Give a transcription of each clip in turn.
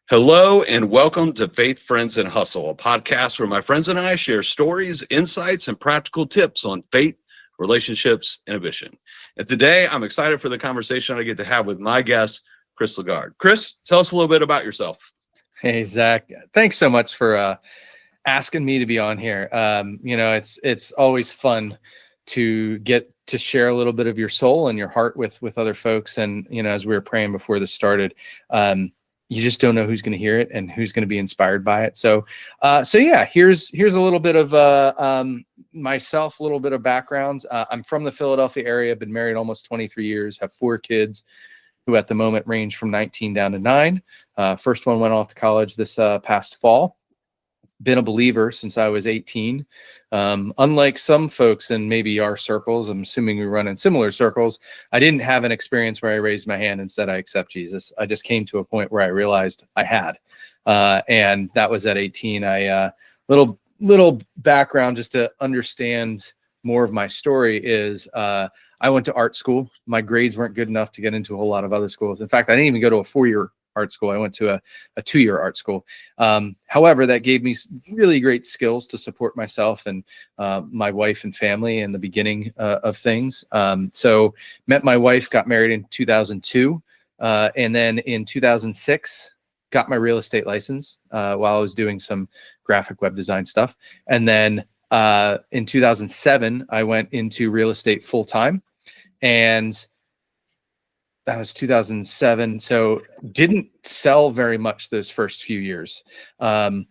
Hello and welcome to Faith, Friends, and Hustle, a podcast where my friends and I share stories, insights, and practical tips on faith, relationships, and ambition. And today I'm excited for the conversation I get to have with my guest, Chris LaGarde. Chris, tell us a little bit about yourself. Hey, Zach. Thanks so much for asking me to be on here. It's always fun to get to share a little bit of your soul and your heart with other folks. And, as we were praying before this started, you just don't know who's going to hear it and who's going to be inspired by it. So yeah, here's a little bit of myself, a little bit of background. I'm from the Philadelphia area, been married almost 23 years, have 4 kids who at the moment range from 19 down to 9. First one went off to college this past fall. Been a believer since I was 18. Unlike some folks in maybe our circles, I'm assuming we run in similar circles, I didn't have an experience where I raised my hand and said, I accept Jesus. I just came to a point where I realized I had. And that was at 18. Little background just to understand more of my story is I went to art school. My grades weren't good enough to get into a whole lot of other schools. In fact, I didn't even go to a 4-year art school. I went to a 2-year art school. However, that gave me really great skills to support myself and my wife and family in the beginning of things. So met my wife, got married in 2002. And then in 2006, got my real estate license while I was doing some graphic web design stuff. And then in 2007, I went into real estate full time. And that was 2007. So didn't sell very much those first few years. Hardly,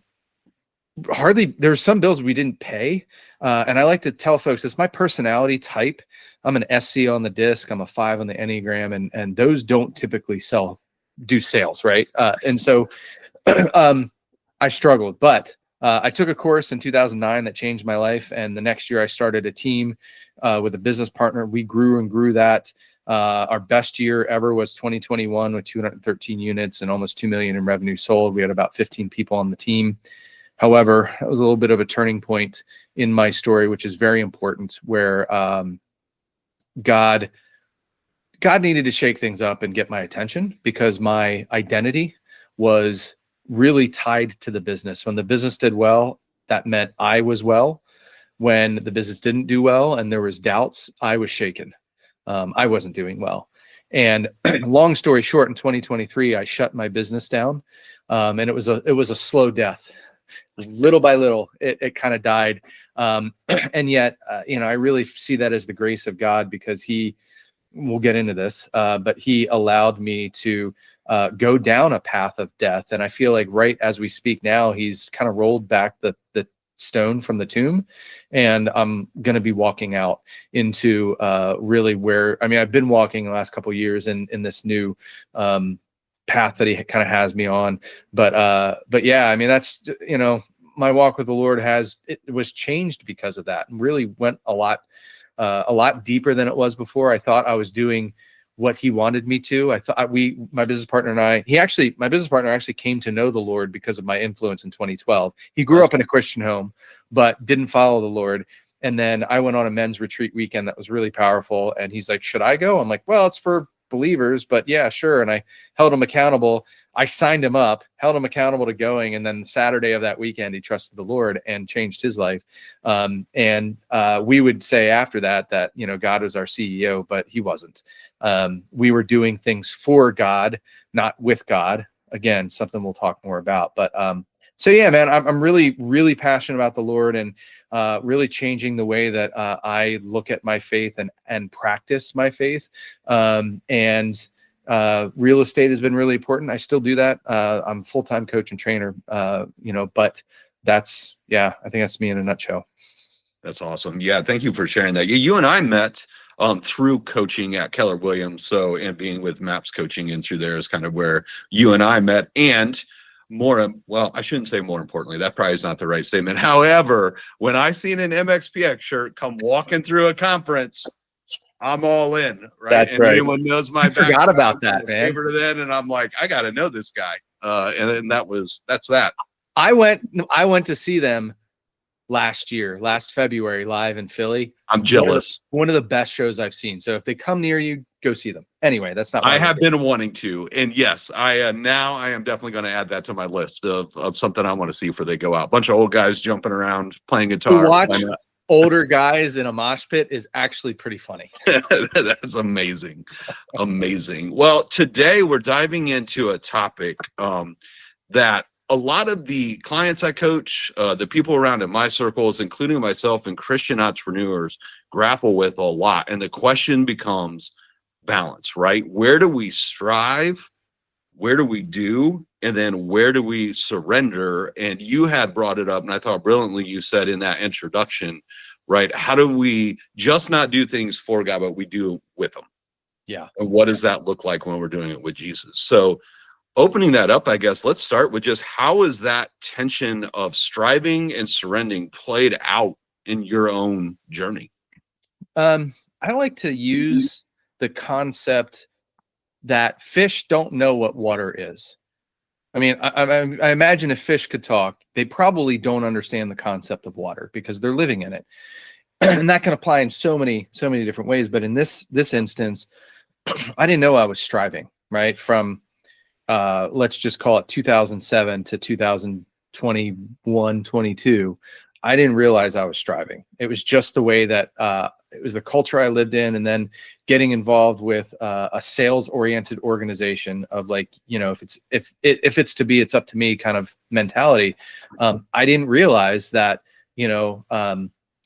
there's some bills we didn't pay. And I like to tell folks, it's my personality type. I'm an SC on the disc. I'm a 5 on the Enneagram, and those don't typically do sales, right? And so I struggled, but I took a course in 2009 that changed my life. And the next year I started a team with a business partner. We grew and grew that. Our best year ever was 2021 with 213 units and almost 2 million in revenue sold. We had about 15 people on the team. However, it was a little bit of a turning point in my story, which is very important, where God needed to shake things up and get my attention because my identity was really tied to the business. When the business did well, that meant I was well. When the business didn't do well and there was doubts, I was shaken. I wasn't doing well. And long story short, in 2023, I shut my business down. And it was a slow death. Little by little, it kind of died. And yet, I really see that as the grace of God, because we'll get into this, but he allowed me to go down a path of death. And I feel like right as we speak now, he's kind of rolled back the stone from the tomb, and I'm going to be walking out into really where, I've been walking the last couple of years in this new path that he kind of has me on. But yeah, that's, my walk with the Lord was changed because of that, and really went a lot deeper than it was before. I thought I was doing what he wanted me to. I thought my business partner and I, my business partner actually came to know the Lord because of my influence in 2012. He grew up in a Christian home, but didn't follow the Lord. And then I went on a men's retreat weekend that was really powerful. And he's like, should I go? I'm like, well, it's for believers, but yeah, sure. And I held him accountable. I signed him up, held him accountable to going. And then Saturday of that weekend, he trusted the Lord and changed his life. And we would say after that, God was our CEO, but he wasn't. We were doing things for God, not with God. Again, something we'll talk more about. But so yeah, man, I'm really, really passionate about the Lord, and really changing the way that I look at my faith and practice my faith. And real estate has been really important. I still do that. I'm a full-time coach and trainer, but I think that's me in a nutshell. That's awesome. Yeah, thank you for sharing that. You and I met through coaching at Keller Williams. So, and being with MAPS Coaching and through there is kind of where you and I met. And I shouldn't say more importantly, that probably is not the right statement. However, when I seen an MXPX shirt come walking through a conference, I'm all in, right? That's and right. Anyone knows my background, forgot about that, man. Then, and I'm like, I got to know this guy. And that's that. I went to see them last February, live in Philly. I'm jealous. One of the best shows I've seen. So if they come near you, go see them. anyway, that's not. I have been wanting to, and yes, now I am definitely going to add that to my list of something I want to see before they go out. Bunch of old guys jumping around playing guitar. To watch older guys in a mosh pit is actually pretty funny. That's amazing. Amazing. Well, today we're diving into a topic that a lot of the clients I coach, the people around in my circles, including myself and Christian entrepreneurs, grapple with a lot. And the question becomes balance, right? Where do we strive? Where do we do? And then where do we surrender? And you had brought it up, and I thought brilliantly you said in that introduction, right? How do we just not do things for God, but we do with them? Yeah. And what does that look like when we're doing it with Jesus? So opening that up, I guess, let's start with just how is that tension of striving and surrendering played out in your own journey? I like to use the concept that fish don't know what water is. I mean, I imagine if fish could talk, they probably don't understand the concept of water because they're living in it. And that can apply in so many different ways. But in this instance, I didn't know I was striving, right? From let's just call it 2007 to 2021, 22. I didn't realize I was striving. It was just the way that it was the culture I lived in, and then getting involved with a sales-oriented organization of like, you know, if it's to be, it's up to me kind of mentality. I didn't realize that, you know,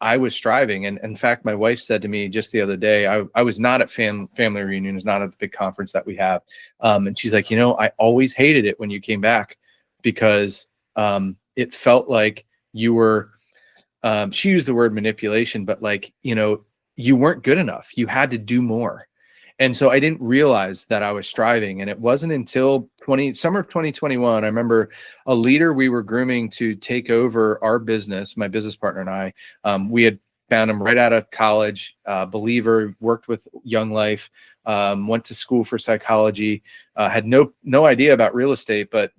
I was striving. And in fact, my wife said to me just the other day, I was not at family reunions, not at the big conference that we have. And she's like, you know, I always hated it when you came back because it felt like you were, she used the word manipulation, but like, you know, you weren't good enough. You had to do more. And so I didn't realize that I was striving. And it wasn't until summer of 2021, I remember a leader we were grooming to take over our business, my business partner and I. We had found him right out of college, believer, worked with Young Life, went to school for psychology, had no idea about real estate, but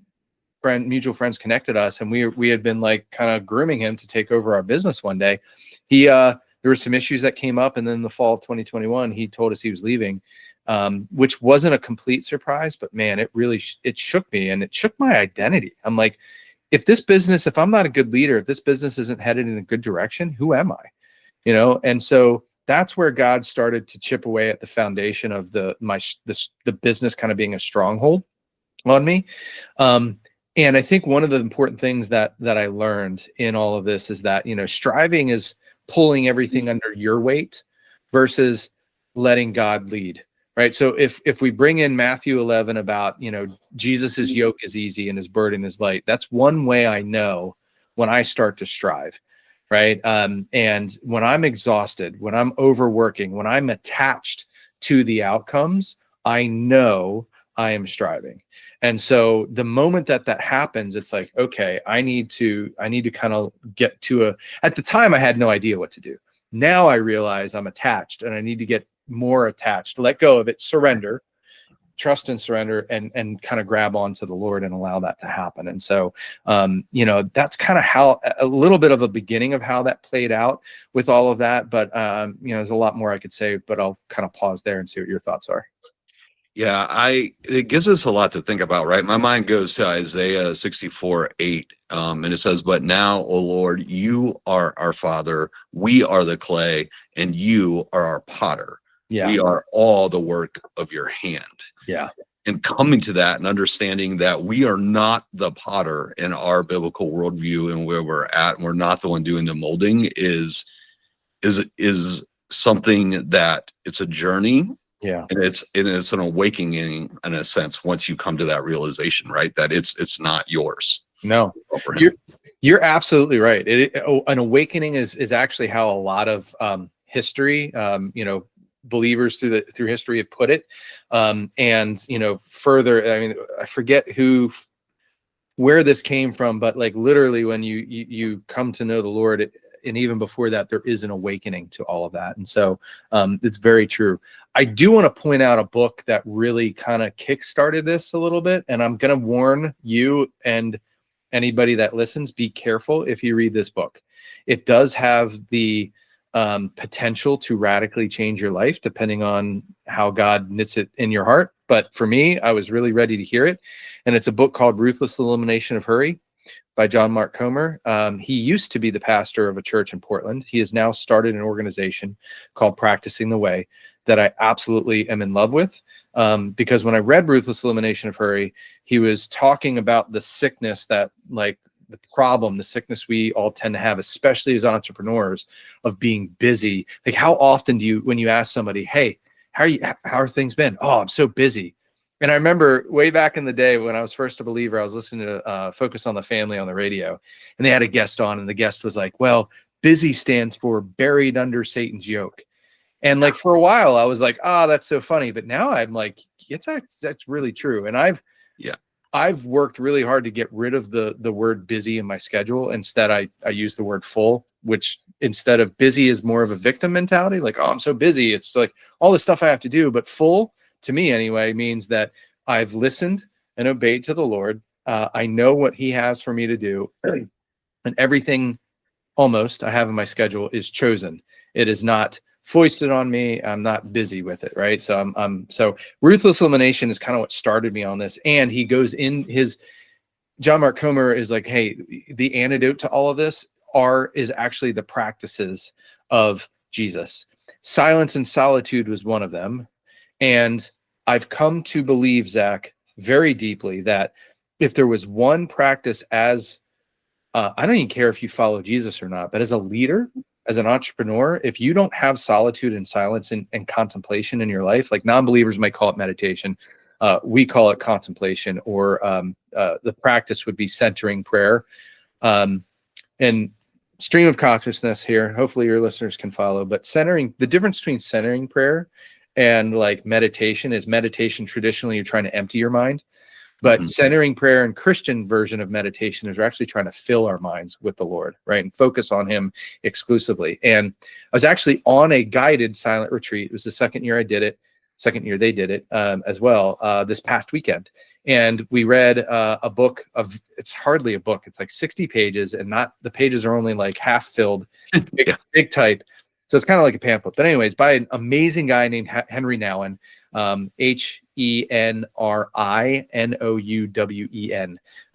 mutual friends connected us, and we had been like kind of grooming him to take over our business one day. There were some issues that came up, and then in the fall of 2021, he told us he was leaving, which wasn't a complete surprise, but man, it really it shook me, and it shook my identity. I'm like, if I'm not a good leader, if this business isn't headed in a good direction, who am I? You know, and so that's where God started to chip away at the foundation of the business kind of being a stronghold on me. And I think one of the important things that I learned in all of this is that, you know, striving is pulling everything under your weight versus letting God lead, right? So if we bring in Matthew 11 about, you know, Jesus's yoke is easy and his burden is light, that's one way I know when I start to strive, right? And when I'm exhausted, when I'm overworking, when I'm attached to the outcomes, I know I am striving. And so the moment that happens, it's like, okay, I need to kind of get to at the time I had no idea what to do. Now I realize I'm attached and I need to get more attached, let go of it, surrender, trust and surrender, and kind of grab onto the Lord and allow that to happen. And so, you know, that's kind of how a little bit of a beginning of how that played out with all of that. But, you know, there's a lot more I could say, but I'll kind of pause there and see what your thoughts are. Yeah, it gives us a lot to think about, right? My mind goes to Isaiah 64:8, and it says, "But now, O Lord, you are our Father, we are the clay, and you are our potter. Yeah. We are all the work of your hand." Yeah. And coming to that and understanding that we are not the potter in our biblical worldview and where we're at, and we're not the one doing the molding is something that it's a journey. Yeah. And it's an awakening in a sense once you come to that realization, right? That it's not yours. No, you're absolutely right. An awakening is actually how a lot of history, you know, believers through history have put it. And you know, further, I mean, I forget where this came from, but like literally when you come to know the Lord, and even before that, there is an awakening to all of that. And so it's very true. I do want to point out a book that really kind of kickstarted this a little bit. And I'm going to warn you and anybody that listens, be careful if you read this book. It does have the potential to radically change your life, depending on how God knits it in your heart. But for me, I was really ready to hear it. And it's a book called Ruthless Elimination of Hurry by John Mark Comer. He used to be the pastor of a church in Portland. He has now started an organization called Practicing the Way that I absolutely am in love with. Because when I read Ruthless Elimination of Hurry, he was talking about the sickness that, like, the problem, the sickness we all tend to have, especially as entrepreneurs, of being busy. Like, how often do you, when you ask somebody, hey, how are things been? Oh, I'm so busy. And I remember way back in the day when I was first a believer, I was listening to Focus on the Family on the radio, and they had a guest on, and the guest was like, well, busy stands for buried under Satan's yoke. And like, for a while I was like, that's so funny. But now I'm like, that's really true. And I've worked really hard to get rid of the word busy in my schedule. Instead, I use the word full, which instead of busy is more of a victim mentality. Like, oh, I'm so busy. It's like all the stuff I have to do. But full, to me anyway, means that I've listened and obeyed to the Lord. I know what he has for me to do. And everything almost I have in my schedule is chosen. It is not foisted on me. I'm not busy with it, right? So so Ruthless Elimination is kind of what started me on this. And he goes in John Mark Comer is like, hey, the antidote to all of this is actually the practices of Jesus. Silence and solitude was one of them. And I've come to believe, Zach, very deeply that if there was one practice as I don't even care if you follow Jesus or not, but as a leader, as an entrepreneur, if you don't have solitude and silence and contemplation in your life, like non-believers might call it meditation, we call it contemplation, or the practice would be centering prayer. And stream of consciousness here, hopefully your listeners can follow, but the difference between centering prayer and like meditation is meditation, traditionally you're trying to empty your mind. But centering prayer and Christian version of meditation is we're actually trying to fill our minds with the Lord, right? And focus on him exclusively. And I was actually on a guided silent retreat. It was the second year I did it, second year they did it as well, this past weekend. And we read a book it's hardly a book. It's like 60 pages, and the pages are only like half filled, big type. So it's kind of like a pamphlet. But anyways, by an amazing guy named Henry Nouwen, HenryNouwen,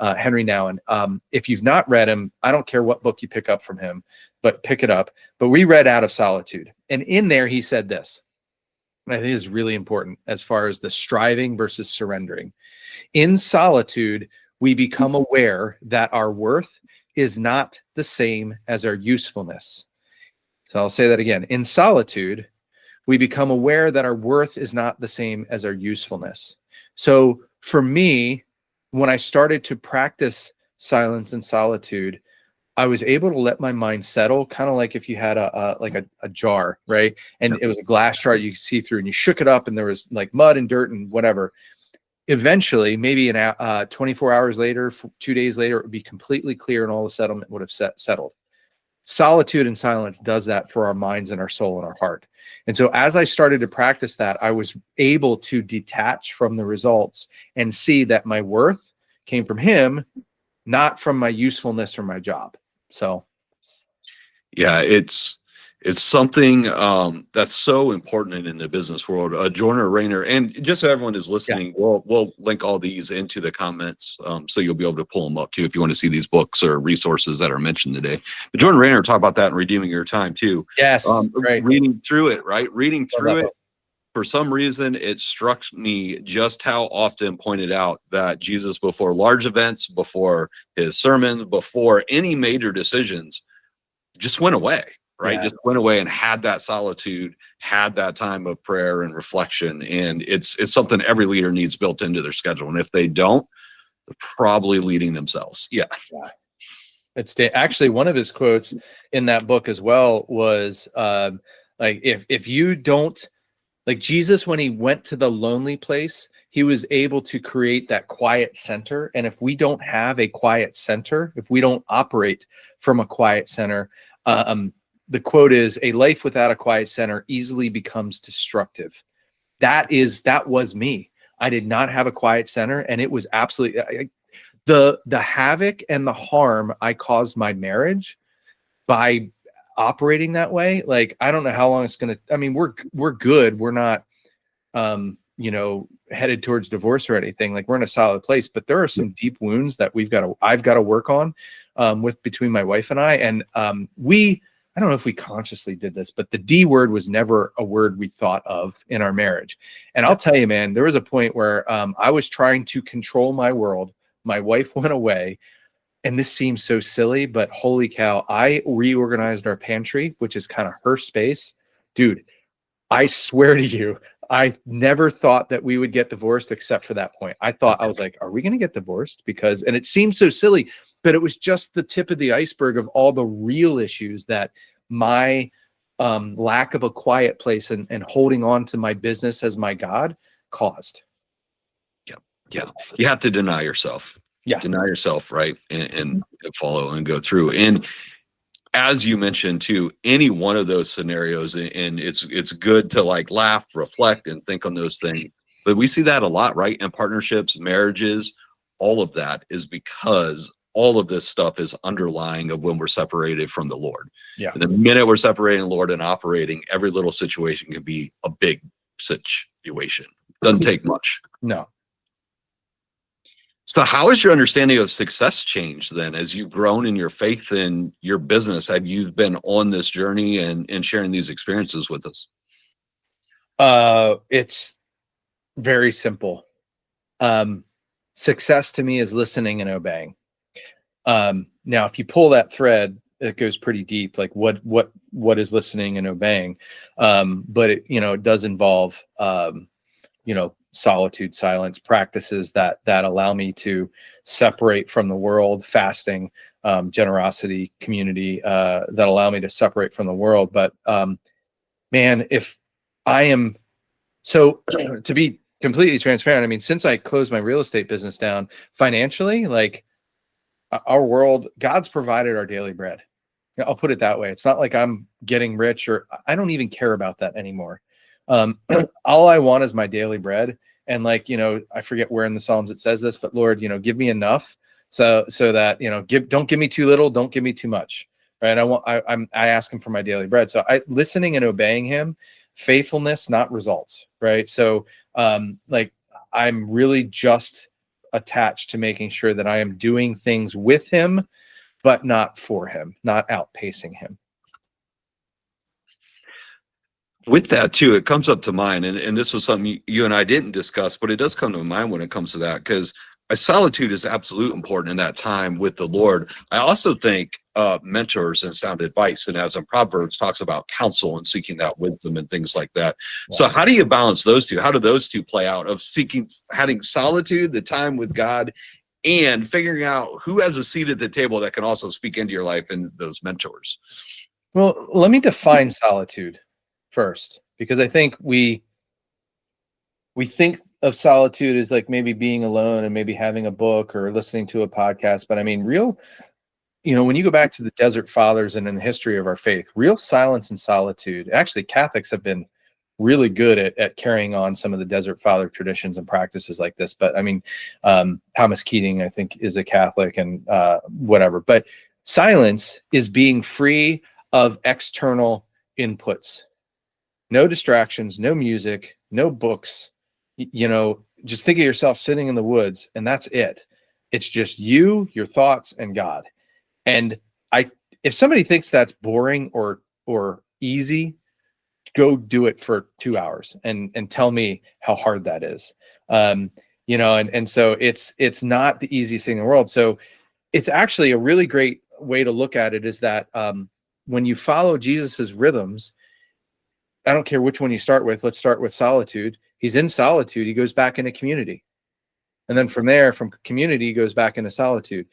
Henry Nouwen. If you've not read him, I don't care what book you pick up from him, but pick it up. But we read Out of Solitude. And in there, he said this, and I think is really important as far as the striving versus surrendering. In solitude, we become aware that our worth is not the same as our usefulness. So I'll say that again. In solitude, we become aware that our worth is not the same as our usefulness. So for me, when I started to practice silence and solitude, I was able to let my mind settle, kind of like if you had a jar, right? And it was a glass jar you could see through, and you shook it up and there was like mud and dirt and whatever. Eventually, maybe 24 hours later, 2 days later, it would be completely clear and all the settlement would have settled. Solitude and silence does that for our minds and our soul and our heart. And so as I started to practice that, I was able to detach from the results and see that my worth came from him, not from my usefulness or my job. So yeah, it's something that's so important in the business world. Jordan Rayner, and just so everyone is listening, we'll link all these into the comments, so you'll be able to pull them up too if you want to see these books or resources that are mentioned today. But Jordan Rayner talked about that in Redeeming Your Time too. Yes, right. Reading through it, right? Reading through it. For some reason, it struck me just how often pointed out that Jesus, before large events, before his sermons, before any major decisions, just went away. Right. Yes. Just went away and had that solitude, had that time of prayer and reflection. And it's something every leader needs built into their schedule. And if they don't, they're probably leading themselves. Yeah. It's actually one of his quotes in that book as well was like, if you don't, like Jesus, when he went to the lonely place, he was able to create that quiet center. And if we don't have a quiet center, if we don't operate from a quiet center, the quote is, a life without a quiet center easily becomes destructive. That was me. I did not have a quiet center, and it was absolutely the havoc and the harm I caused my marriage by operating that way, like, I don't know how long it's going to, I mean, we're good. We're not, headed towards divorce or anything. Like, we're in a solid place, but there are some deep wounds that I've got to work on, between my wife and I. And, I don't know if we consciously did this, but the D word was never a word we thought of in our marriage. And I'll tell you, man, there was a point where, I was trying to control my world. My wife went away. And this seems so silly, but holy cow, I reorganized our pantry, which is kind of her space. Dude, I swear to you, I never thought that we would get divorced except for that point. I was like, are we going to get divorced? And it seems so silly, but it was just the tip of the iceberg of all the real issues that my lack of a quiet place and holding on to my business as my God caused. Yeah. You have to deny yourself. Yeah. Deny yourself, right? And follow and go through. And as you mentioned too, any one of those scenarios, and it's good to like laugh, reflect, and think on those things. But we see that a lot, right? In partnerships, marriages, all of that is because all of this stuff is underlying of when we're separated from the Lord. Yeah. And the minute we're separating the Lord and operating, every little situation can be a big situation. Doesn't take much. No. So how has your understanding of success changed then as you've grown in your faith in your business? Have you been on this journey and sharing these experiences with us? It's very simple. Success to me is listening and obeying. Now, if you pull that thread, it goes pretty deep. Like what is listening and obeying? But it does involve, solitude, silence, practices that allow me to separate from the world, fasting, generosity, community, that allow me to separate from the world. But man, if I am so to be completely transparent, I mean, since I closed my real estate business down financially, like our world, God's provided our daily bread. I'll put it that way. It's not like I'm getting rich, or I don't even care about that anymore. All I want is my daily bread. And I forget where in the Psalms it says this, but Lord, give me enough so that, don't give me too little, don't give me too much. Right. I ask him for my daily bread. So listening and obeying him, faithfulness, not results. Right. So, I'm really just attached to making sure that I am doing things with him, but not for him, not outpacing him. With that too, it comes up to mind, and this was something you and I didn't discuss, but it does come to mind when it comes to that, because solitude is absolutely important in that time with the Lord. I also think mentors and sound advice, and as in Proverbs talks about counsel and seeking that wisdom and things like that. Yeah. So how do you balance those two? How do those two play out, of having solitude, the time with God, and figuring out who has a seat at the table that can also speak into your life and those mentors? Well, let me define solitude first, because I think we think of solitude as like maybe being alone and maybe having a book or listening to a podcast. But I mean, when you go back to the Desert Fathers and in the history of our faith, real silence and solitude, actually Catholics have been really good at carrying on some of the Desert Father traditions and practices like this. But I mean, Thomas Keating, I think, is a Catholic, and whatever. But silence is being free of external inputs. No distractions, no music, no books, just think of yourself sitting in the woods, and that's it. It's just you, your thoughts, and God. And if somebody thinks that's boring or easy, go do it for 2 hours and tell me how hard that is. And so it's not the easiest thing in the world. So it's actually a really great way to look at it, is that when you follow Jesus's rhythms, I don't care which one you start with. Let's start with solitude. He's in solitude. He goes back into community. And then from there, from community, he goes back into solitude.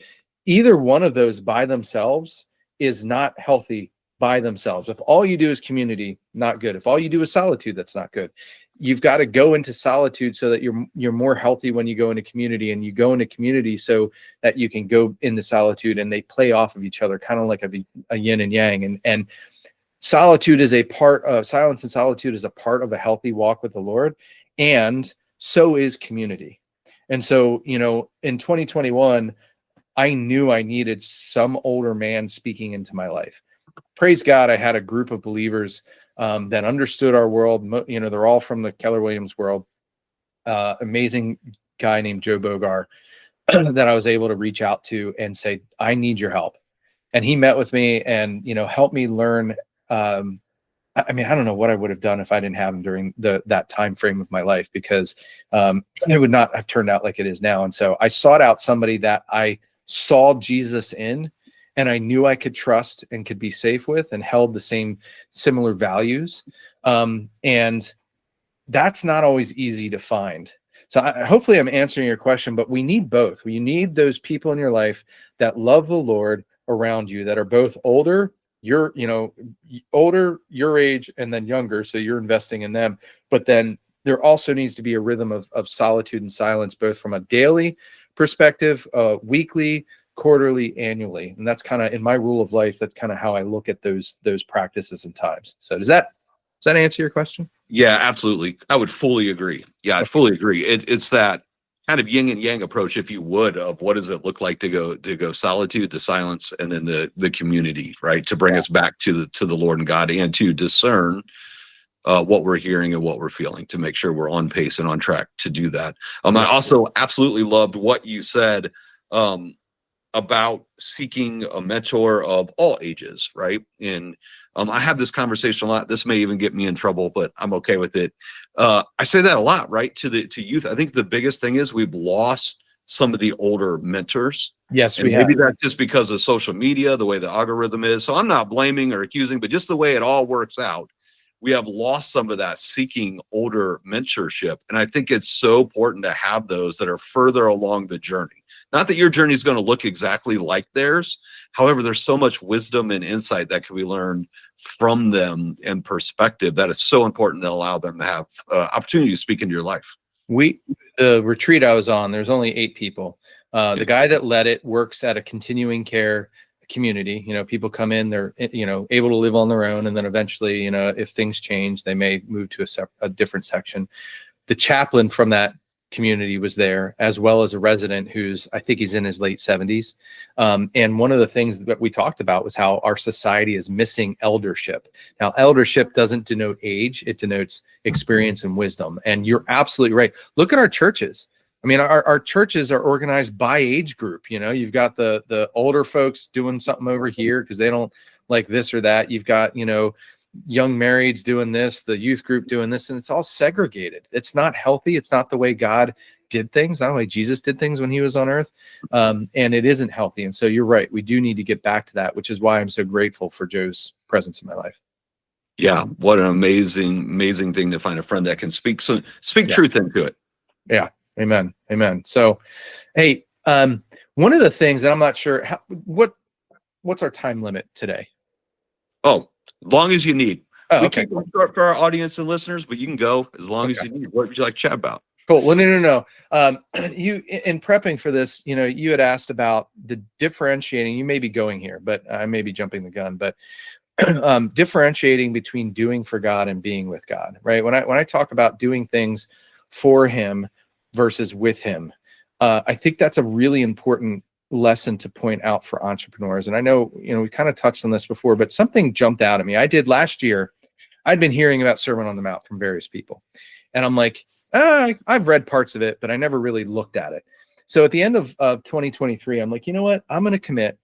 Either one of those by themselves is not healthy by themselves. If all you do is community, not good. If all you do is solitude, that's not good. You've got to go into solitude so that you're more healthy when you go into community, and you go into community so that you can go into solitude, and they play off of each other, kind of like a yin and yang. And solitude is a part of silence, and solitude is a part of a healthy walk with the Lord. And so is community. And so, in 2021, I knew I needed some older man speaking into my life. praise God, I had a group of believers that understood our world. They're all from the Keller Williams world. Amazing guy named Joe Bogar that I was able to reach out to and say, I need your help. And he met with me and, helped me learn. I don't know what I would have done if I didn't have him during that time frame of my life, because it would not have turned out like it is now. And so I sought out somebody that I saw Jesus in, and I knew I could trust and could be safe with, and held the same similar values. And that's not always easy to find. So hopefully I'm answering your question, but we need both. You need those people in your life that love the Lord around you, that are both older, older, your age, and then younger. So you're investing in them. But then there also needs to be a rhythm of solitude and silence, both from a daily perspective, weekly, quarterly, annually. And that's kind of, in my rule of life, that's kind of how I look at those practices and times. So does that answer your question? Yeah, absolutely. I would fully agree. Yeah, I fully agree. It's that kind of yin and yang approach, if you would, of what does it look like to go solitude, to silence, and then the community, right? To bring us back to the Lord and God, and to discern what we're hearing and what we're feeling, to make sure we're on pace and on track to do that. I also absolutely loved what you said about seeking a mentor of all ages, right? And I have this conversation a lot. This may even get me in trouble, but I'm okay with it. I say that a lot, right? To youth. I think the biggest thing is we've lost some of the older mentors. Yes, and maybe that's just because of social media, the way the algorithm is. So I'm not blaming or accusing, but just the way it all works out, we have lost some of that seeking older mentorship. And I think it's so important to have those that are further along the journey. Not that your journey is going to look exactly like theirs. However, there's so much wisdom and insight that can be learned from them, and perspective, that is so important to allow them to have opportunity to speak into your life. The retreat I was on, there's only 8 people. The guy that led it works at a continuing care community. People come in, they're able to live on their own, and then eventually, if things change, they may move to a different section. The chaplain from that community was there, as well as a resident I think he's in his late 70s. And one of the things that we talked about was how our society is missing eldership. Now, eldership doesn't denote age, it denotes experience and wisdom. And you're absolutely right. Look at our churches. I mean, our churches are organized by age group. You've got the older folks doing something over here because they don't like this or that. You've got, young marrieds doing this, the youth group doing this, and it's all segregated. It's not healthy. It's not the way God did things, not the way Jesus did things when he was on earth. And it isn't healthy. And so you're right. We do need to get back to that, which is why I'm so grateful for Joe's presence in my life. Yeah. What an amazing thing to find a friend that can speak truth into it. Yeah. Amen. So, hey, one of the things, and I'm not sure what's our time limit today? Oh, long as you need. Oh, okay. We keep it short for our audience and listeners, but you can go as long as you need. What would you like to chat about? Cool. Well, no. You, in prepping for this, you had asked about the differentiating. You may be going here, but I may be jumping the gun. But differentiating between doing for God and being with God, right? When I talk about doing things for Him versus with Him, I think that's a really important lesson to point out for entrepreneurs. And I know, we kind of touched on this before, but something jumped out at me. I did last year. I'd been hearing about Sermon on the Mount from various people. And I'm like, I've read parts of it, but I never really looked at it. So at the end of 2023, I'm like, you know what? I'm going to commit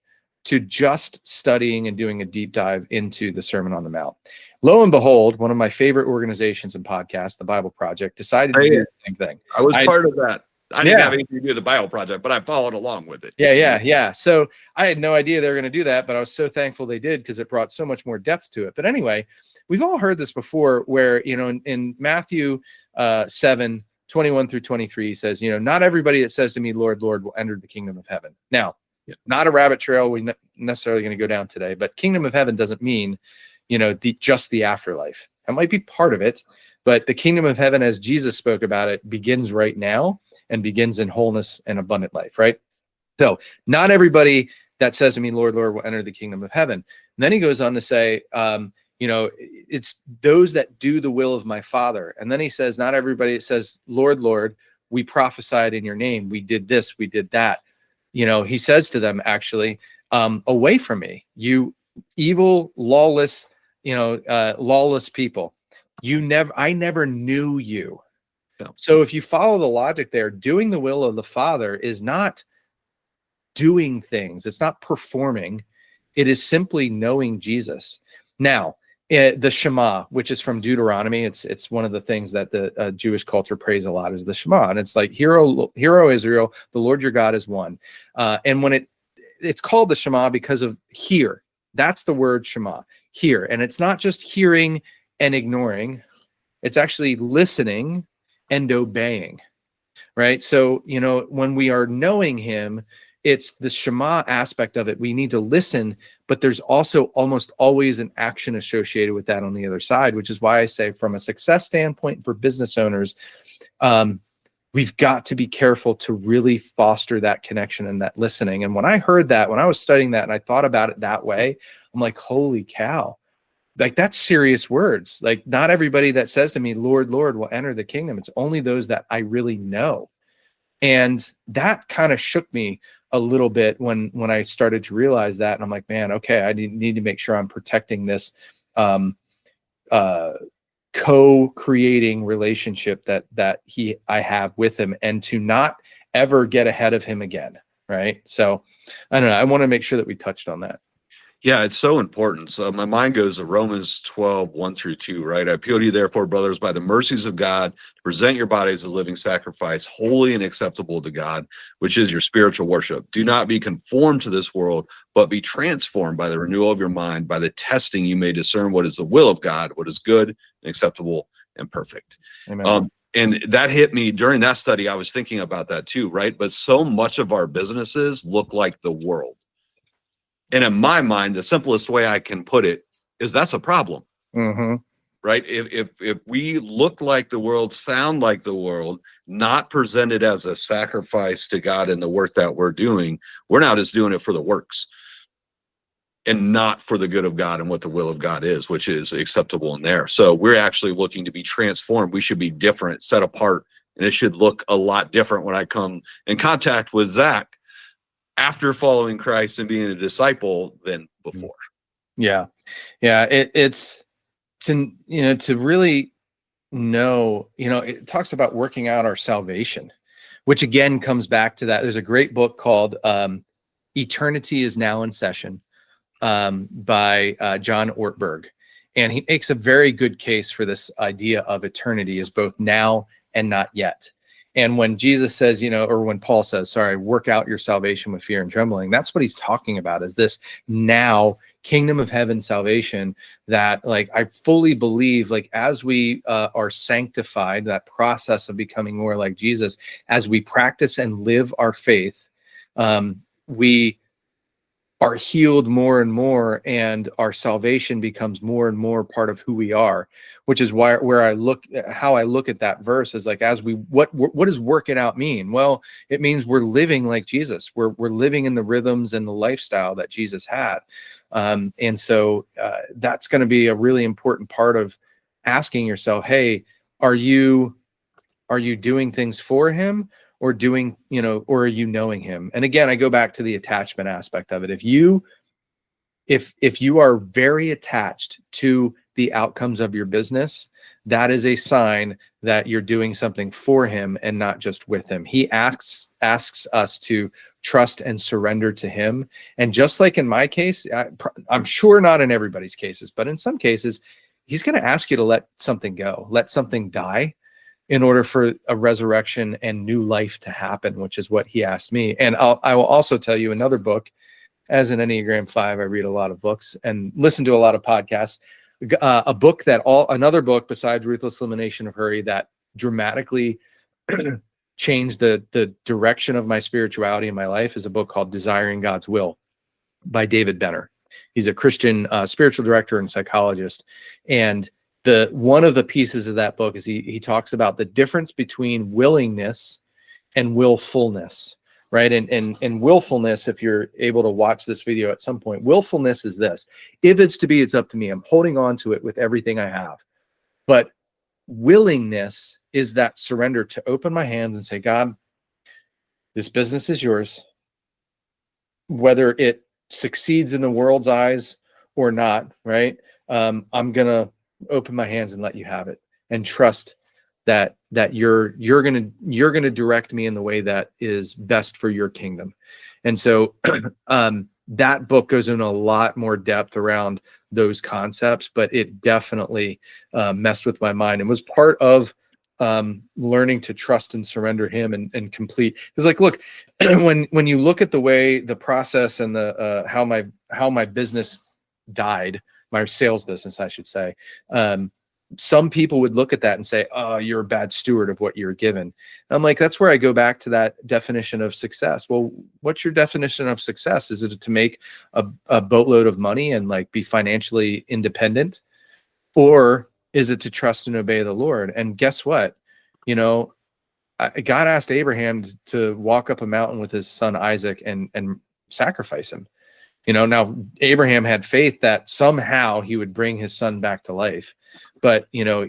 to just studying and doing a deep dive into the Sermon on the Mount. Lo and behold, one of my favorite organizations and podcasts, the Bible Project, decided to do the same thing. I was part of that. I didn't have anything to do with the Bible Project, but I followed along with it. Yeah. So I had no idea they were going to do that, but I was so thankful they did, because it brought so much more depth to it. But anyway, we've all heard this before, where, in Matthew 7:21 through 23, he says, not everybody that says to me, Lord, Lord, will enter the kingdom of heaven. Now, not a rabbit trail we're necessarily going to go down today, but kingdom of heaven doesn't mean, just the afterlife. That might be part of it, but the kingdom of heaven, as Jesus spoke about it, begins right now and begins in wholeness and abundant life, right? So not everybody that says to me, Lord, Lord, will enter the kingdom of heaven. And then he goes on to say, it's those that do the will of my Father. And then he says, not everybody that says, Lord, Lord, we prophesied in your name. We did this, we did that. He says to them, actually, away from me, you evil, lawless, lawless people. I never knew you. Yeah. So if you follow the logic there, doing the will of the Father is not doing things. It's not performing. It is simply knowing Jesus. Now, the Shema, which is from Deuteronomy, it's one of the things that the Jewish culture prays a lot, is the Shema, and it's like, "Hear, O Israel, the Lord your God is one." And when it's called the Shema because of hear. That's the word Shema, hear, and it's not just hearing and ignoring; it's actually listening and obeying. Right? So when we are knowing Him, it's the Shema aspect of it. We need to listen, but there's also almost always an action associated with that on the other side, which is why I say, from a success standpoint for business owners, we've got to be careful to really foster that connection and that listening. And when I heard that, when I was studying that and I thought about it that way, I'm like, holy cow, like, that's serious words. Like, not everybody that says to me, "Lord, Lord," will enter the kingdom. It's only those that I really know. And that kind of shook me a little bit when I started to realize that. And I'm like, man, okay, I need to make sure I'm protecting this co-creating relationship that I have with Him, and to not ever get ahead of Him again. Right. So I don't know. I want to make sure that we touched on that. Yeah, it's so important. So my mind goes to Romans 12, 1-2, right? I appeal to you, therefore, brothers, by the mercies of God, to present your bodies as a living sacrifice, holy and acceptable to God, which is your spiritual worship. Do not be conformed to this world, but be transformed by the renewal of your mind. By the testing, you may discern what is the will of God, what is good and acceptable and perfect. Amen. And that hit me during that study. I was thinking about that too, right? But so much of our businesses look like the world. And in my mind, the simplest way I can put it is that's a problem, right? If we look like the world, sound like the world, not presented as a sacrifice to God in the work that we're doing, we're now just doing it for the works and not for the good of God and what the will of God is, which is acceptable in there. So we're actually looking to be transformed. We should be different, set apart, and it should look a lot different when I come in contact with Zach after following Christ and being a disciple than before. Yeah. It's to really know, it talks about working out our salvation, which again comes back to that. There's a great book called Eternity is Now in Session by John Ortberg. And he makes a very good case for this idea of eternity as both now and not yet. And when Jesus says, or when Paul says, work out your salvation with fear and trembling, that's what he's talking about, is this now kingdom of heaven salvation that, like, I fully believe, like, as we are sanctified, that process of becoming more like Jesus, as we practice and live our faith, we are healed more and more, and our salvation becomes more and more part of who we are, which is how I look at that verse is like, what does work it out mean? Well, it means we're living like Jesus. We're living in the rhythms and the lifestyle that Jesus had. And so that's going to be a really important part of asking yourself, hey, are you doing things for Him, or or are you knowing Him? And again, I go back to the attachment aspect of it. If you are very attached to the outcomes of your business, that is a sign that you're doing something for Him and not just with Him. He asks us to trust and surrender to Him. And just like in my case, I'm sure not in everybody's cases, but in some cases, He's going to ask you to let something go, let something die, in order for a resurrection and new life to happen, which is what He asked me. And I will also tell you another book. As an Enneagram 5, I read a lot of books and listen to a lot of podcasts. Another book besides Ruthless Elimination of Hurry that dramatically changed the direction of my spirituality in my life is a book called Desiring God's Will by David Benner. He's a Christian spiritual director and psychologist. And one of the pieces of that book is he talks about the difference between willingness and willfulness, right? And willfulness, if you're able to watch this video at some point, willfulness is this: if it's to be, it's up to me. I'm holding on to it with everything I have. But willingness is that surrender to open my hands and say, God, this business is yours. Whether it succeeds in the world's eyes or not, right? I'm gonna open my hands and let you have it, and trust that you're gonna direct me in the way that is best for your kingdom. And so that book goes in a lot more depth around those concepts, but it definitely messed with my mind and was part of learning to trust and surrender him and complete. It's like, look, when you look at the way the process and the how my business died, my sales business, I should say, some people would look at that and say, oh, you're a bad steward of what you're given. And I'm like, that's where I go back to that definition of success. Well, what's your definition of success? Is it to make a boatload of money and like be financially independent? Or is it to trust and obey the Lord? And guess what? You know, God asked Abraham to walk up a mountain with his son Isaac and sacrifice him. You know, now Abraham had faith that somehow he would bring his son back to life. But, you know,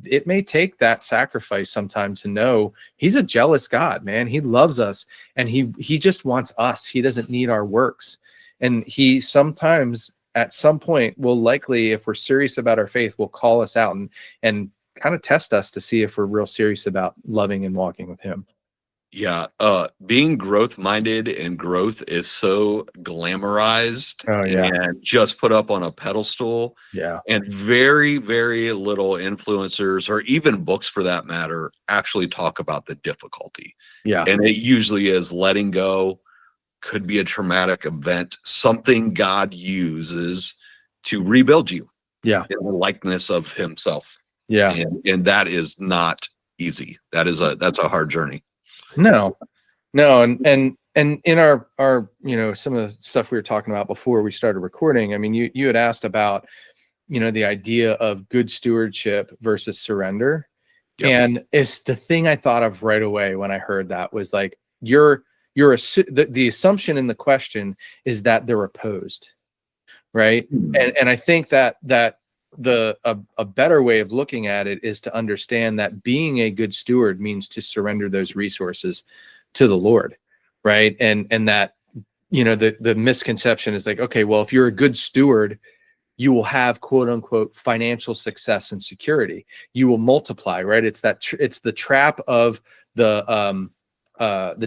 it may take that sacrifice sometimes to know he's a jealous God, man. He loves us and he just wants us. He doesn't need our works. And he sometimes at some point will likely, if we're serious about our faith, will call us out and kind of test us to see if we're real serious about loving and walking with him. Yeah, being growth minded and growth is so glamorized Oh yeah. and just put up on a pedestal. Yeah. And very, very little influencers or even books for that matter actually talk about the difficulty. Yeah. And it usually is letting go, could be a traumatic event, something God uses to rebuild you Yeah. in the likeness of himself. Yeah. And that is not easy. That's a hard journey. No, and in our you know, some of the stuff we were talking about before we started recording, I mean, you had asked about, you know, the idea of good stewardship versus surrender. Yep. And it's the thing I thought of right away when I heard that was like, the assumption in the question is that they're opposed, right? And I think that a better way of looking at it is to understand that being a good steward means to surrender those resources to the Lord, right? And that, you know, the misconception is like, okay, well, if you're a good steward, you will have quote unquote financial success and security. You will multiply, right? It's it's the trap of the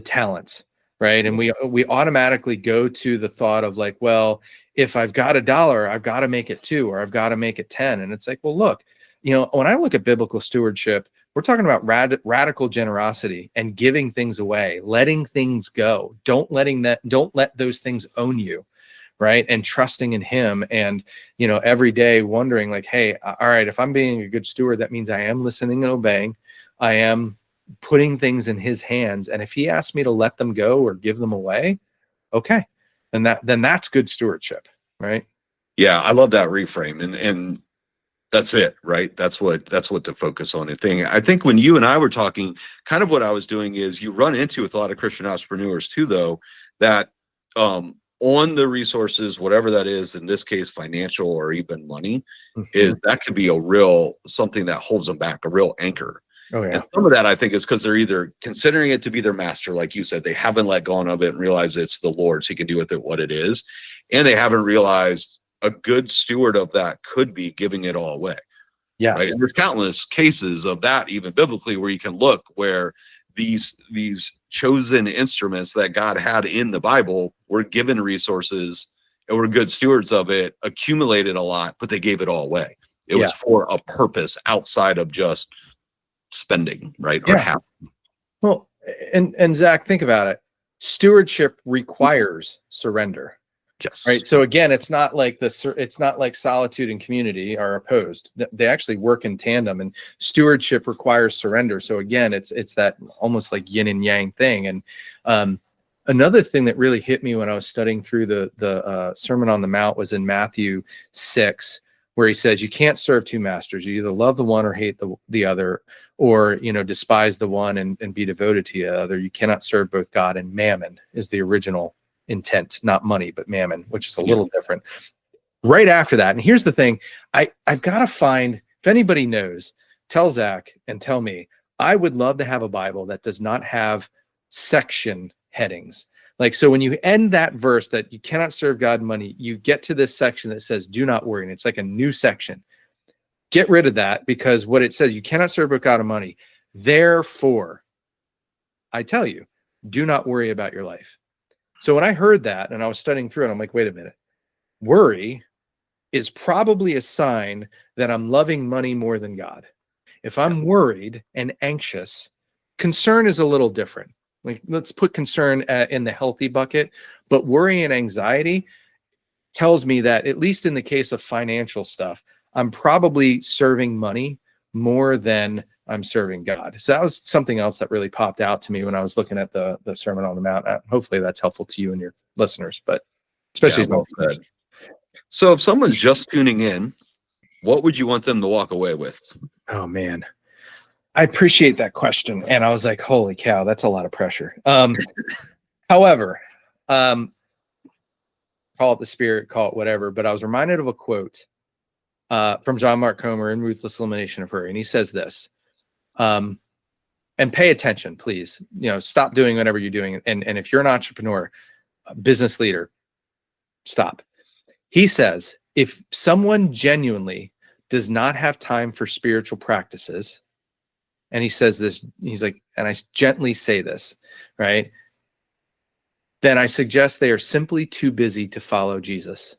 talents, right? And we automatically go to the thought of like, well, if I've got $1, I've got to make it 2, or I've got to make it 10. And it's like, well, look, you know, when I look at biblical stewardship, we're talking about radical generosity and giving things away, letting things go. Don't let those things own you, right? And trusting in him, and, you know, every day wondering like, hey, all right, if I'm being a good steward, that means I am listening and obeying. I am putting things in his hands. And if he asks me to let them go or give them away, okay, then that's good stewardship, right? Yeah, I love that reframe, and that's it, right? That's what to focus on. And thing, I think when you and I were talking, kind of what I was doing is you run into with a lot of Christian entrepreneurs too, though, that on the resources, whatever that is, in this case, financial or even money, is that could be a real something that holds them back, a real anchor. Oh yeah. And some of that I think is because they're either considering it to be their master, like you said, they haven't let go of it and realized it's the Lord's, he can do with it what it is, and they haven't realized a good steward of that could be giving it all away. Yes. Right? And there's countless cases of that, even biblically, where you can look where these chosen instruments that God had in the Bible were given resources and were good stewards of it, accumulated a lot, but they gave it all away. It was for a purpose outside of just spending, right? Or Yeah. Well, and Zach, think about it. Stewardship requires surrender. Yes. Right. So again, it's not like solitude and community are opposed. They actually work in tandem, and stewardship requires surrender. So again, it's that almost like yin and yang thing. And another thing that really hit me when I was studying through the Sermon on the Mount was in Matthew 6, where he says, you can't serve two masters. You either love the one or hate the other, or, you know, despise the one and be devoted to the other. You cannot serve both God and mammon is the original intent, not money, but mammon, which is a little different. Right after that, and here's the thing, I've got to find, if anybody knows, tell Zach and tell me, I would love to have a Bible that does not have section headings, Like, so when you end that verse that you cannot serve God and money, you get to this section that says, do not worry. And it's like a new section. Get rid of that, because what it says, you cannot serve God and money. Therefore, I tell you, do not worry about your life. So when I heard that and I was studying through it, I'm like, wait a minute. Worry is probably a sign that I'm loving money more than God. If I'm worried and anxious, concern is a little different. Like, let's put concern in the healthy bucket, but worry and anxiety tells me that, at least in the case of financial stuff, I'm probably serving money more than I'm serving God. So that was something else that really popped out to me when I was looking at the Sermon on the Mount. Hopefully that's helpful to you and your listeners, but especially well said. So if someone's just tuning in, what would you want them to walk away with? Oh man, I appreciate that question. And I was like, holy cow, that's a lot of pressure. However, call it the Spirit, call it whatever, but I was reminded of a quote from John Mark Comer in Ruthless Elimination of Hurry. And he says this, and pay attention, please, stop doing whatever you're doing. And if you're an entrepreneur, a business leader, stop. He says, if someone genuinely does not have time for spiritual practices, and he says this, he's like, and I gently say this, right? Then I suggest they are simply too busy to follow Jesus.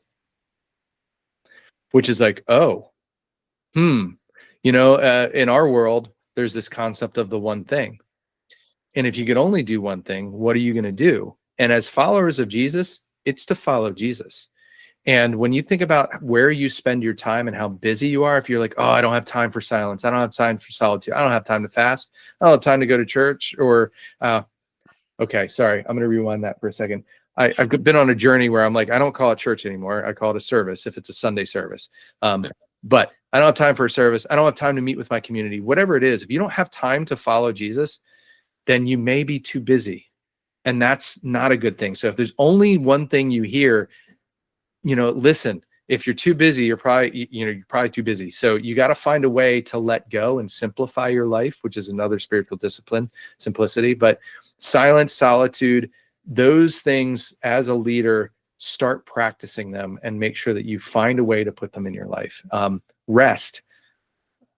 Which is like, in our world, there's this concept of the one thing. And if you could only do one thing, what are you going to do? And as followers of Jesus, it's to follow Jesus. And when you think about where you spend your time and how busy you are, if you're like, I don't have time for silence, I don't have time for solitude, I don't have time to fast, I don't have time to go to church, or, okay, sorry, I'm going to rewind that for a second. I've been on a journey where I'm like, I don't call it church anymore. I call it a service if it's a Sunday service. But I don't have time for a service. I don't have time to meet with my community, whatever it is. If you don't have time to follow Jesus, then you may be too busy. And that's not a good thing. So if there's only one thing you hear, listen, if you're too busy, you're probably too busy. So you got to find a way to let go and simplify your life, which is another spiritual discipline, simplicity. But silence, solitude, those things as a leader, start practicing them and make sure that you find a way to put them in your life. Rest,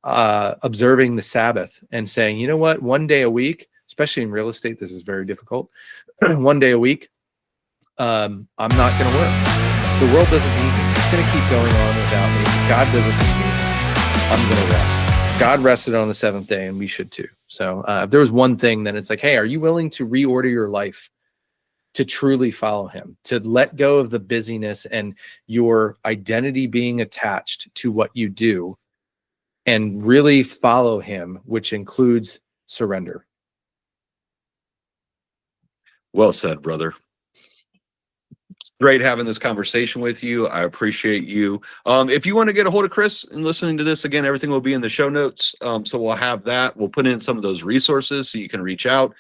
observing the Sabbath and saying, you know what, one day a week, especially in real estate, this is very difficult. One day a week, I'm not going to work. The world doesn't need me. It's going to keep going on without me. God doesn't need me. I'm going to rest. God rested on the seventh day, and we should too. So if there was one thing, then it's like, hey, are you willing to reorder your life to truly follow him, to let go of the busyness and your identity being attached to what you do and really follow him, which includes surrender? Well said, brother. Great having this conversation with you. I appreciate you. If you want to get a hold of Chris and listening to this again, everything will be in the show notes. So we'll have that. We'll put in some of those resources so you can reach out.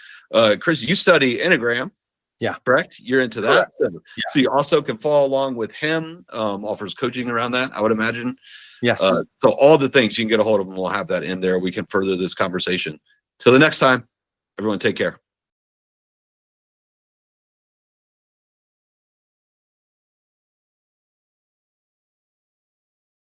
Chris, you study Enneagram. Yeah. Correct? You're into that. Yeah. So you also can follow along with him. Offers coaching around that, I would imagine. Yes. So all the things you can get a hold of him, we'll have that in there. We can further this conversation. Till the next time, everyone take care.